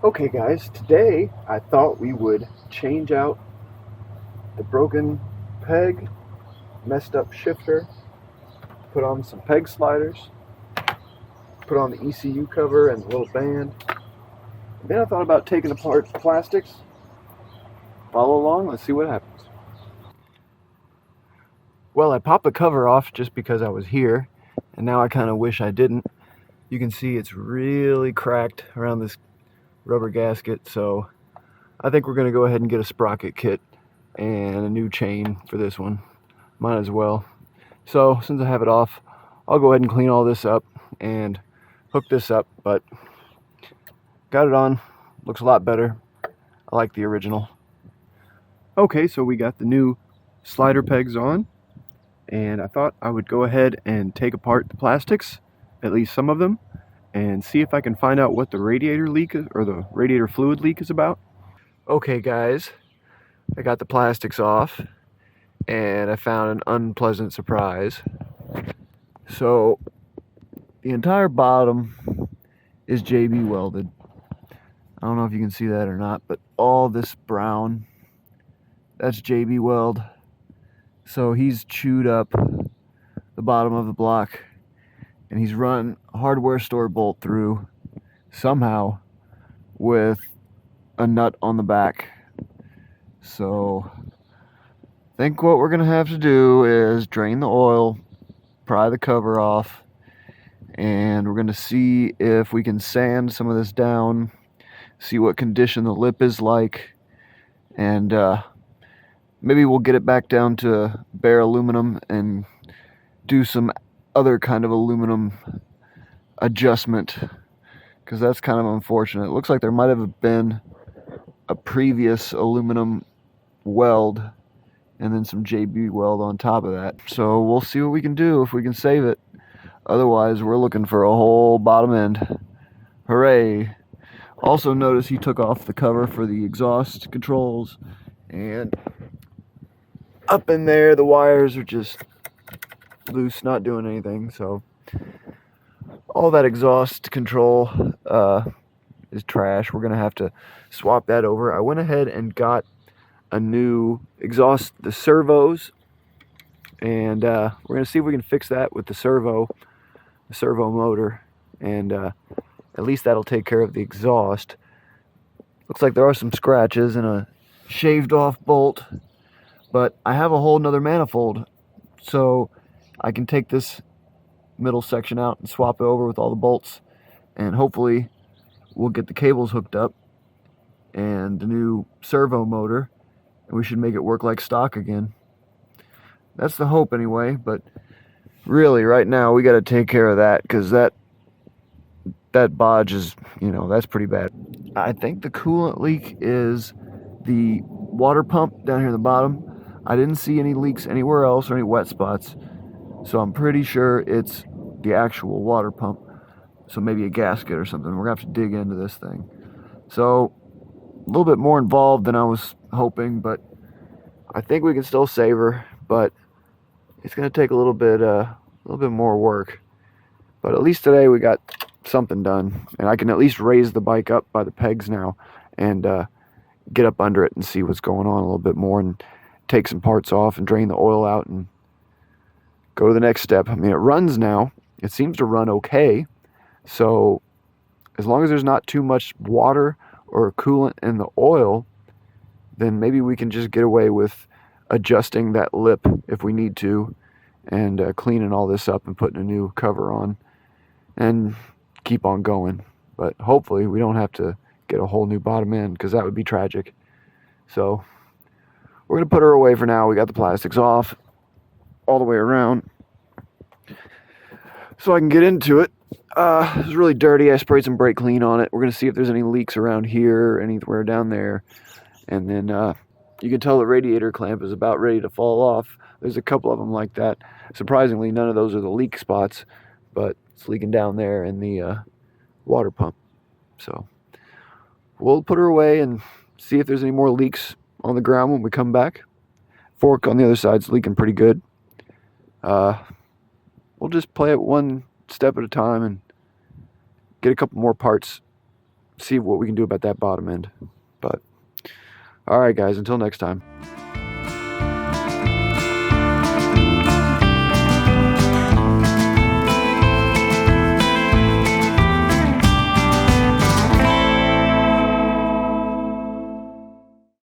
Okay guys, today I thought we would change out the broken peg, messed up shifter, put on some peg sliders, put on the ECU cover and the little band. And then I thought about taking apart the plastics. Follow along, let's see what happens. Well, I popped the cover off just because I was here, and now I kind of wish I didn't. You can see it's really cracked around this rubber gasket, so I think we're going to go ahead and get a sprocket kit and a new chain for this one. Might as well. So since I have it off, I'll go ahead and clean all this up and hook this up, but got it on. Looks a lot better. I like the original. Okay, so we got the new slider pegs on, and I thought I would go ahead and take apart the plastics, at least some of them, and see if I can find out what the radiator leak or the radiator fluid leak is about. Okay guys, I got the plastics off and I found an unpleasant surprise. So the entire bottom is JB welded. I don't know if you can see that or not, but all this brown, that's JB weld. So he's chewed up the bottom of the block and he's run a hardware store bolt through somehow with a nut on the back. So I think what we're gonna have to do is drain the oil, pry the cover off, and we're gonna see if we can sand some of this down, see what condition the lip is like, and maybe we'll get it back down to bare aluminum and do some other kind of aluminum adjustment, because that's kind of unfortunate. It looks like there might have been a previous aluminum weld and then some JB weld on top of that. So we'll see what we can do, if we can save it. Otherwise, we're looking for a whole bottom end. Hooray! Also notice he took off the cover for the exhaust controls, and up in there the wires are just loose, not doing anything. So all that exhaust control is trash. We're gonna have to swap that over. I went ahead and got a new exhaust, the servos, and we're gonna see if we can fix that with the servo motor, and at least that'll take care of the exhaust. Looks like there are some scratches and a shaved off bolt, but I have a whole nother manifold, so I can take this middle section out and swap it over with all the bolts, and hopefully we'll get the cables hooked up and the new servo motor, and we should make it work like stock again. That's the hope anyway, but really right now we got to take care of that, because that bodge is, that's pretty bad. I think the coolant leak is the water pump down here in the bottom. I didn't see any leaks anywhere else or any wet spots, so I'm pretty sure it's the actual water pump. So maybe a gasket or something. We're gonna have to dig into this thing. So a little bit more involved than I was hoping, but I think we can still save her, but it's gonna take a little bit more work. But at least today we got something done, and I can at least raise the bike up by the pegs now and get up under it and see what's going on a little bit more, and take some parts off and drain the oil out and go to the next step. I mean, it runs now. It seems to run okay. So as long as there's not too much water or coolant in the oil, then maybe we can just get away with adjusting that lip if we need to, and cleaning all this up and putting a new cover on and keep on going. But hopefully we don't have to get a whole new bottom end, because that would be tragic. So we're gonna put her away for now. We got the plastics off all the way around so I can get into it. It's really dirty. I sprayed some brake clean on it. We're gonna see if there's any leaks around here or anywhere down there, and then you can tell the radiator clamp is about ready to fall off. There's a couple of them like that. Surprisingly, none of those are the leak spots, but it's leaking down there in the water pump. So we'll put her away and see if there's any more leaks on the ground when we come back. Fork on the other side's leaking pretty good. We'll just play it one step at a time and get a couple more parts see what we can do about that bottom end. But all right, guys, until next time.